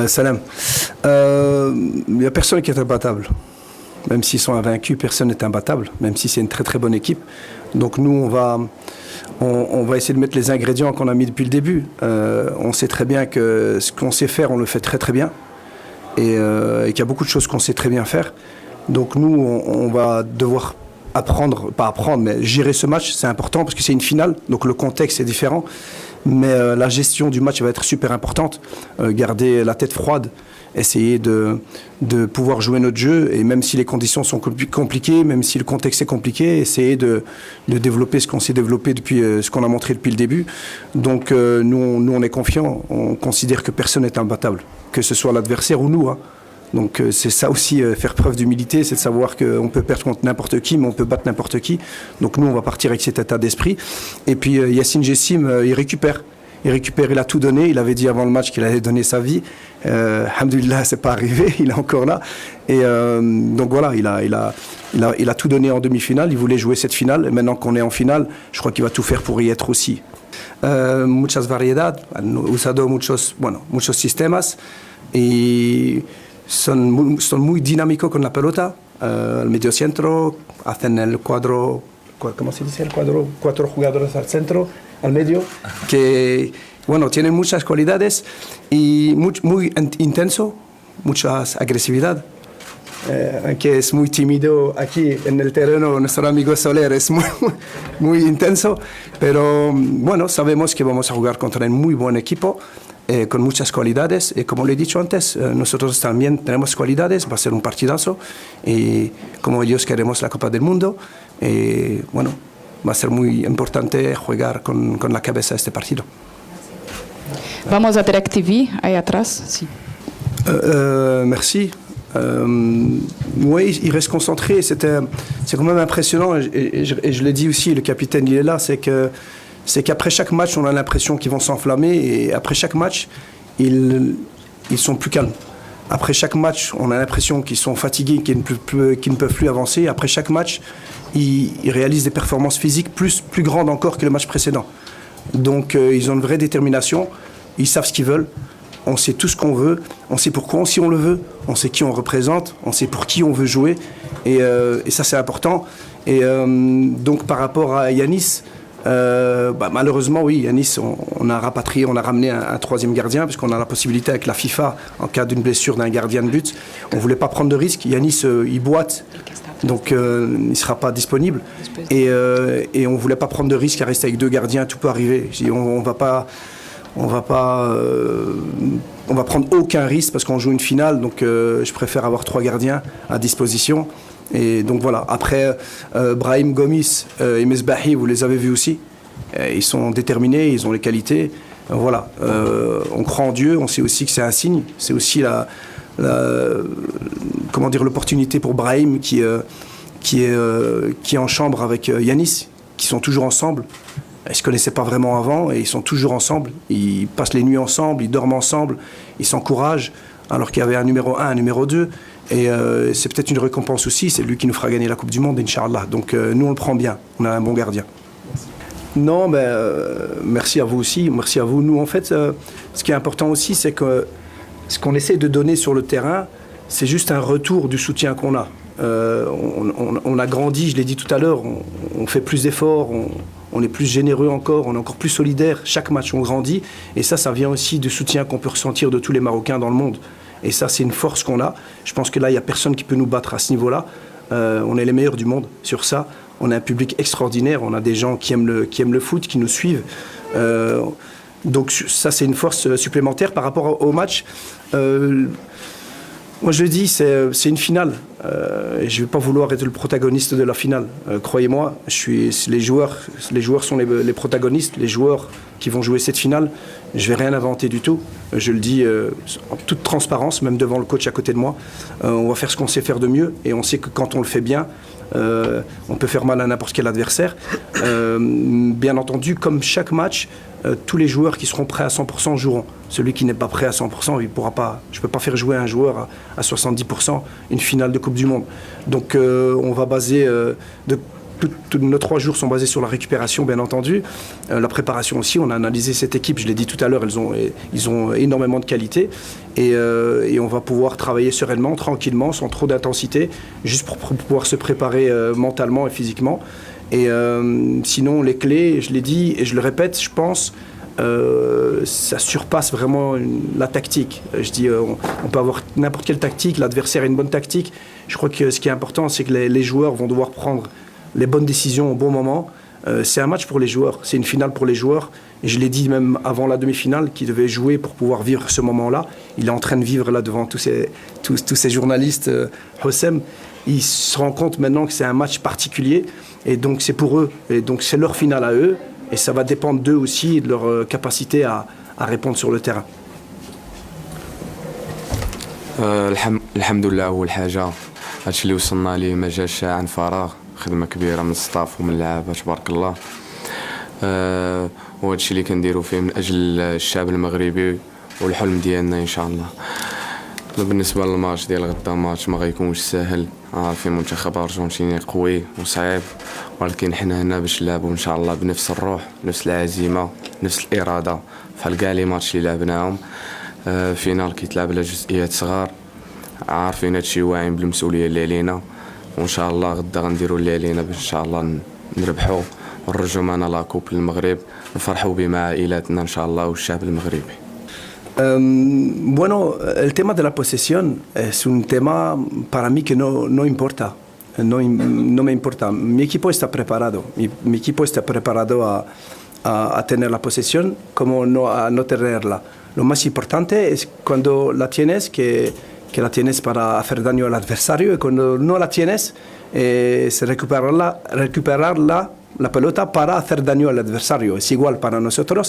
Salam. Il n'y a personne qui est imbattable. Même s'ils sont invaincus, personne n'est imbattable, même si c'est une très très bonne équipe. Donc nous, on va essayer de mettre les ingrédients qu'on a mis depuis le début. On sait très bien que ce qu'on sait faire, on le fait très très bien. Et qu'il y a beaucoup de choses qu'on sait très bien faire. Donc nous, on va devoir pas apprendre, mais gérer ce match, c'est important parce que c'est une finale, donc le contexte est différent. Mais la gestion du match va être super importante. Garder la tête froide, essayer de pouvoir jouer notre jeu, et même si les conditions sont compliquées, même si le contexte est compliqué, essayer de développer ce qu'on s'est développé depuis, ce qu'on a montré depuis le début. Donc nous on est confiants, on considère que personne n'est imbattable, que ce soit l'adversaire ou nous, hein. Donc c'est ça aussi, faire preuve d'humilité, c'est de savoir qu'on peut perdre contre n'importe qui, mais on peut battre n'importe qui. Donc nous, on va partir avec cet état d'esprit. Et puis Yacine Jessim, il récupère. Il a tout donné. Il avait dit avant le match qu'il allait donner sa vie. Alhamdoulilah, c'est pas arrivé. Il est encore là. Et donc voilà, il a tout donné en demi-finale. Il voulait jouer cette finale. Et maintenant qu'on est en finale, je crois qu'il va tout faire pour y être aussi. Muchas variedades, usado muchos sistemas. Et son muy dinámicos con la pelota, el mediocentro, hacen el cuadro, ¿cómo se dice el cuadro? 4 jugadores al centro, al medio, que, bueno, tienen muchas cualidades y muy intenso, mucha agresividad. Que es muy tímido aquí en el terreno, nuestro amigo Soler es muy intenso, pero bueno, sabemos que vamos a jugar contra un muy buen equipo. Con muchas cualidades, y como le he dicho antes, nosotros también tenemos cualidades, va a ser un partidazo, y como ellos queremos la Copa del Mundo, bueno, va a ser muy importante jugar con la cabeza este partido. Vamos a Direct TV, ahí atrás. Sí. Merci. Oui, il reste concentré, c'est quand même impressionnant, et je l'ai dit aussi, le capitaine il est là, c'est qu'après chaque match, on a l'impression qu'ils vont s'enflammer, et après chaque match, ils sont plus calmes. Après chaque match, on a l'impression qu'ils sont fatigués, qu'ils ne peuvent plus avancer. Après chaque match, ils réalisent des performances physiques plus grandes encore que le match précédent. Donc ils ont une vraie détermination, ils savent ce qu'ils veulent, on sait tout ce qu'on veut, on sait pourquoi aussi on le veut, on sait qui on représente, on sait pour qui on veut jouer, et ça c'est important. Et donc par rapport à Yanis, malheureusement, oui, Yanis, on a rapatrié, on a ramené un troisième gardien, puisqu'on a la possibilité avec la FIFA, en cas d'une blessure d'un gardien de but. On ne voulait pas prendre de risque. Yanis, il boite, donc il ne sera pas disponible. Et on ne voulait pas prendre de risque à rester avec 2 gardiens, tout peut arriver. On va prendre aucun risque parce qu'on joue une finale, donc je préfère avoir 3 gardiens à disposition. Et donc voilà, après Brahim Gomis et Mesbahi, vous les avez vus aussi, ils sont déterminés, ils ont les qualités, voilà, on croit en Dieu, on sait aussi que c'est un signe, c'est aussi comment dire, l'opportunité pour Brahim qui est en chambre avec Yanis, qui sont toujours ensemble. Ils ne se connaissaient pas vraiment avant et ils sont toujours ensemble, ils passent les nuits ensemble, ils dorment ensemble, ils s'encouragent, alors qu'il y avait un numéro 1, un numéro 2. Et c'est peut-être une récompense aussi, c'est lui qui nous fera gagner la Coupe du Monde, Inch'Allah. Donc nous on le prend bien, on a un bon gardien. Non, mais merci à vous aussi, merci à vous. Nous en fait, ce qui est important aussi, c'est que ce qu'on essaie de donner sur le terrain, c'est juste un retour du soutien qu'on a. On a grandi, je l'ai dit tout à l'heure, on fait plus d'efforts, on est plus généreux encore, on est encore plus solidaire. Chaque match on grandit, et ça vient aussi du soutien qu'on peut ressentir de tous les Marocains dans le monde. Et ça, c'est une force qu'on a. Je pense que là, il n'y a personne qui peut nous battre à ce niveau-là. On est les meilleurs du monde sur ça. On a un public extraordinaire. On a des gens qui aiment le foot, qui nous suivent. Donc ça, c'est une force supplémentaire par rapport au match. Moi, je le dis, c'est une finale. Et je ne vais pas vouloir être le protagoniste de la finale. Croyez-moi, les joueurs sont les protagonistes, les joueurs qui vont jouer cette finale. Je ne vais rien inventer du tout. Je le dis en toute transparence, même devant le coach à côté de moi. On va faire ce qu'on sait faire de mieux. Et on sait que quand on le fait bien, on peut faire mal à n'importe quel adversaire. Bien entendu, comme chaque match, tous les joueurs qui seront prêts à 100% joueront. Celui qui n'est pas prêt à 100%, il pourra pas. Je ne peux pas faire jouer un joueur à 70% une finale de Coupe du Monde. Donc on va baser nos 3 jours sont basés sur la récupération, bien entendu. La préparation aussi, on a analysé cette équipe, je l'ai dit tout à l'heure, ils ont énormément de qualité. Et on va pouvoir travailler sereinement, tranquillement, sans trop d'intensité, juste pour pouvoir se préparer mentalement et physiquement. Et sinon, les clés, je l'ai dit et je le répète, je pense, ça surpasse vraiment la tactique. Je dis, on peut avoir n'importe quelle tactique, l'adversaire a une bonne tactique. Je crois que ce qui est important, c'est que les joueurs vont devoir prendre les bonnes décisions au bon moment. C'est un match pour les joueurs, c'est une finale pour les joueurs. Et je l'ai dit même avant la demi-finale, qui devait jouer pour pouvoir vivre ce moment-là. Il est en train de vivre là devant tous ces journalistes. Hossem, il se rend compte maintenant que c'est un match particulier. Et donc c'est pour eux. Et donc c'est leur finale à eux. Et ça va dépendre d'eux aussi et de leur capacité à répondre sur le terrain. الحمد لله أول حاجة هادشي اللي وصلنا ليه ما جاش عن فراغ خدمة كبيرة من الستاف ومن اللعابة تبارك الله وهادشي اللي كنديرو فيه من أجل الشعب المغربي والحلم ديالنا إن شاء الله. بالنسبة للماتش ديال غدا ماتش ما غيكونش ساهل عارفين منتخب أرجنتيني قوي وصعيب ولكن حنا هنا باش نلعبوا إن شاء الله بنفس الروح نفس العزيمة نفس الإرادة بحال كاع لي ماتش اللي لعبناهم. فينال كيتلعب على جزئيات صغار عارفين هادشي واعيين بالمسؤولية اللي علينا وإن شاء الله غدا غنديروا اللي علينا باش إن شاء الله نربحوا ونرجعوا معنا لاكوب للمغرب نفرحوا به مع عائلاتنا إن شاء الله والشعب المغربي. Bueno, el tema de la posesión es un tema para mí que no importa, no me importa. Mi equipo está preparado, mi equipo está preparado a tener la posesión como a no tenerla. Lo más importante es cuando la tienes, que la tienes para hacer daño al adversario y cuando no la tienes, es recuperar la pelota para hacer daño al adversario. Es igual para nosotros.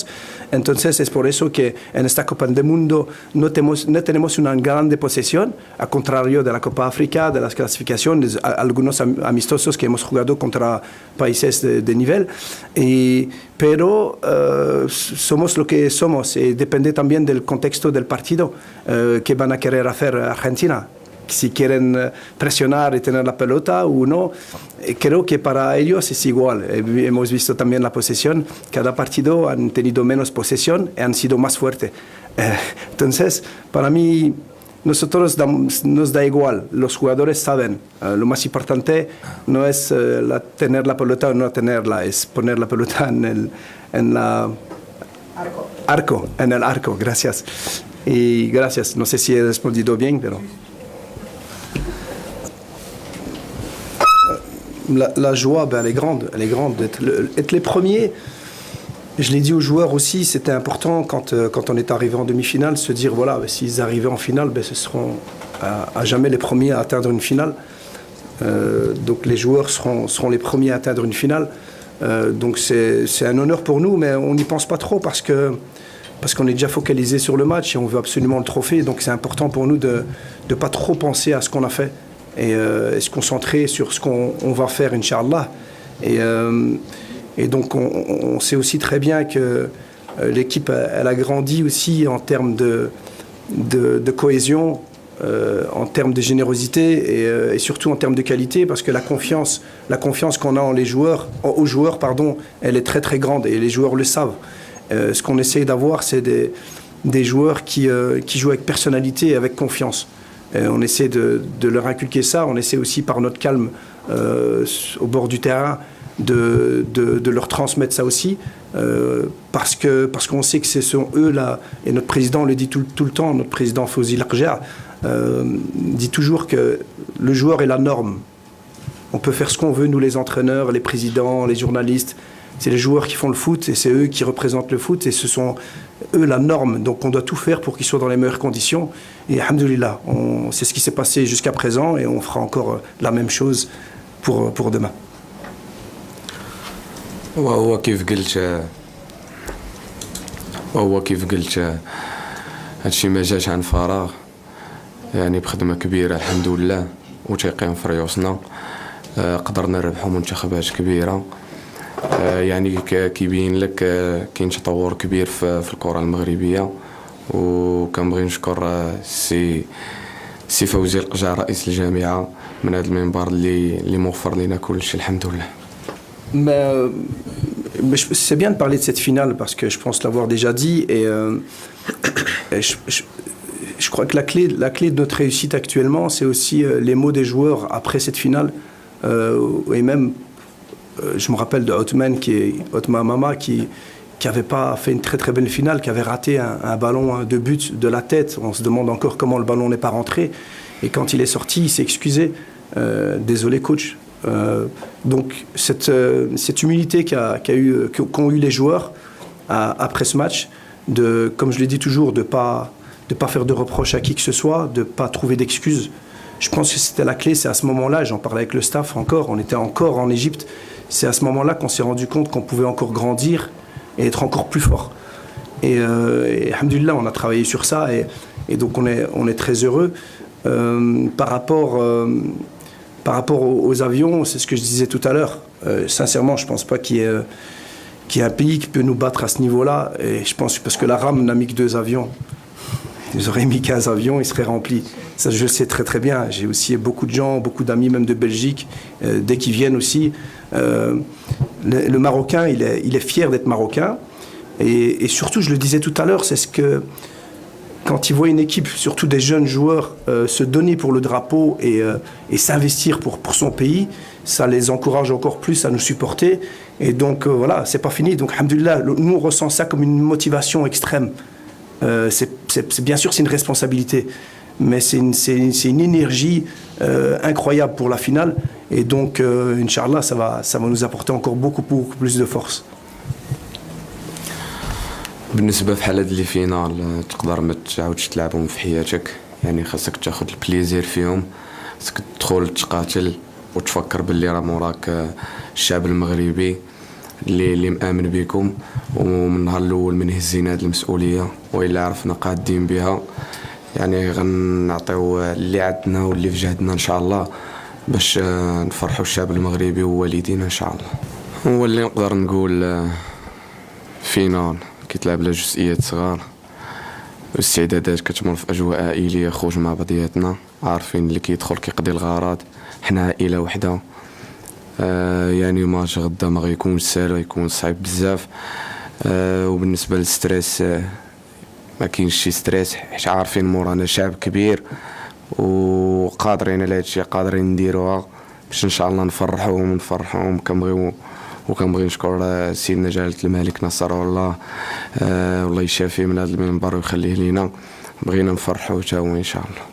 Entonces es por eso que en esta Copa del Mundo no tenemos una grande posesión, al contrario de la Copa África, de las clasificaciones, algunos amistosos que hemos jugado contra países de nivel. Pero somos lo que somos y depende también del contexto del partido que van a querer hacer Argentina. Si quieren presionar y tener la pelota o no, creo que para ellos es igual. Hemos visto también la posesión. Cada partido han tenido menos posesión y han sido más fuertes. Entonces, para mí, nosotros nos da igual. Los jugadores saben. Lo más importante no es tener la pelota o no tenerla, es poner la pelota en el arco. Gracias. Y gracias. No sé si he respondido bien, pero... La joie, elle est grande. Être les premiers, je l'ai dit aux joueurs aussi, c'était important quand on est arrivé en demi-finale, se dire, voilà, s'ils arrivaient en finale, ce seront à jamais les premiers à atteindre une finale. Donc les joueurs seront les premiers à atteindre une finale. Donc c'est un honneur pour nous, mais on n'y pense pas trop parce qu'on est déjà focalisé sur le match et on veut absolument le trophée. Donc c'est important pour nous de ne pas trop penser à ce qu'on a fait. Et se concentrer sur ce qu'on va faire, Inch'Allah. Et donc, on sait aussi très bien que l'équipe, elle a grandi aussi en termes de cohésion, en termes de générosité et surtout en termes de qualité, parce que la confiance qu'on a aux joueurs, elle est très très grande et les joueurs le savent. Ce qu'on essaye d'avoir, c'est des joueurs qui jouent avec personnalité et avec confiance. On essaie de leur inculquer ça, on essaie aussi par notre calme au bord du terrain de leur transmettre ça aussi, parce qu'on sait que ce sont eux là, et notre président le dit tout le temps, notre président Fawzi Larja dit toujours que le joueur est la norme. On peut faire ce qu'on veut, nous les entraîneurs, les présidents, les journalistes, c'est les joueurs qui font le foot et c'est eux qui représentent le foot et ce sont eux la norme. Donc on doit tout faire pour qu'ils soient dans les meilleures conditions. Et alhamdoulilah, c'est ce qui s'est passé jusqu'à présent et on fera encore la même chose pour demain. وهو كيف قلت هادشي ما جاش عن فراغ يعني بخدمة كبيرة الحمد لله وتيقين في ريوسنا قدرنا نربحوا منتخبات كبيرة يعني كيبين لك كاين تطور كبير في الكرة المغربية وكنبغي نشكر سي فوزي القجع رئيس الجامعة من هذا المنبر اللي موفر لنا كل شيء الحمد لله. Mais c'est bien de parler de cette finale parce que je pense l'avoir déjà dit et je crois que la clé de notre réussite actuellement, c'est aussi les mots des joueurs après cette finale. Et même, je me rappelle de Othman Mama qui n'avait pas fait une très très belle finale, qui avait raté un ballon de but de la tête. On se demande encore comment le ballon n'est pas rentré. Et quand il est sorti, il s'est excusé. Désolé coach. Donc cette humilité qu'ont eu les joueurs après ce match, comme je l'ai dit toujours, de pas faire de reproches à qui que ce soit, de pas trouver d'excuses. Je pense que c'était la clé, c'est à ce moment-là, j'en parlais avec le staff encore, on était encore en Égypte, c'est à ce moment-là qu'on s'est rendu compte qu'on pouvait encore grandir et être encore plus fort. Et alhamdoulilah, on a travaillé sur ça et donc on est très heureux. Par rapport aux avions, c'est ce que je disais tout à l'heure. Sincèrement, je ne pense pas qu'il y ait un pays qui peut nous battre à ce niveau-là. Et je pense parce que la RAM n'a mis que 2 avions. Ils auraient mis 15 avions, ils seraient remplis. Ça, je le sais très très bien. J'ai aussi beaucoup de gens, beaucoup d'amis même de Belgique, dès qu'ils viennent aussi. Le Marocain, il est fier d'être Marocain. Et surtout, je le disais tout à l'heure, c'est ce que... Quand ils voient une équipe, surtout des jeunes joueurs, se donner pour le drapeau et s'investir pour son pays, ça les encourage encore plus à nous supporter. Et donc voilà, c'est pas fini. Donc alhamdoulilah, nous on ressent ça comme une motivation extrême. Bien sûr, c'est une responsabilité, mais c'est une énergie incroyable pour la finale. Et donc, Inch'Allah, ça va nous apporter encore beaucoup plus de force. بالنسبة في حالة اللي فينال تقدر ما تعاودش تلعبهم في حياتك، يعني خاصك تاخد البليزير فيهم، خاصك تدخل تقاتل وتفكر باللي راه موراك الشعب المغربي اللي مآمن بكم، ومن النهار الاول من هزينا هاد المسؤولية وإلا عرفنا قادين بها يعني غنعطيو اللي عندنا واللي في جهدنا ان شاء الله باش نفرحوا الشعب المغربي ووالدينا ان شاء الله. هو اللي نقدر نقول فينال كيتلعب على جزئيات صغار، والاستعدادات كتمر في اجواء عائليه، خروج مع بعضياتنا، عارفين اللي كيدخل كيقضي الغرض، حنا عائله وحده. يعني ماتش غدا ما غيكونش سهل، غيكون صعيب بزاف. وبالنسبه للستريس ما كاينش شي ستريس، حيت عارفين مورانا شعب كبير وقادرين على هادشي، قادرين نديروها باش ان شاء الله نفرحوهم. وكنبغي نشكر سيدنا جلالة الملك نصره الله، والله يشافيه من هذا المنبر ويخليه لينا، بغينا نفرحوه تا هو ان شاء الله.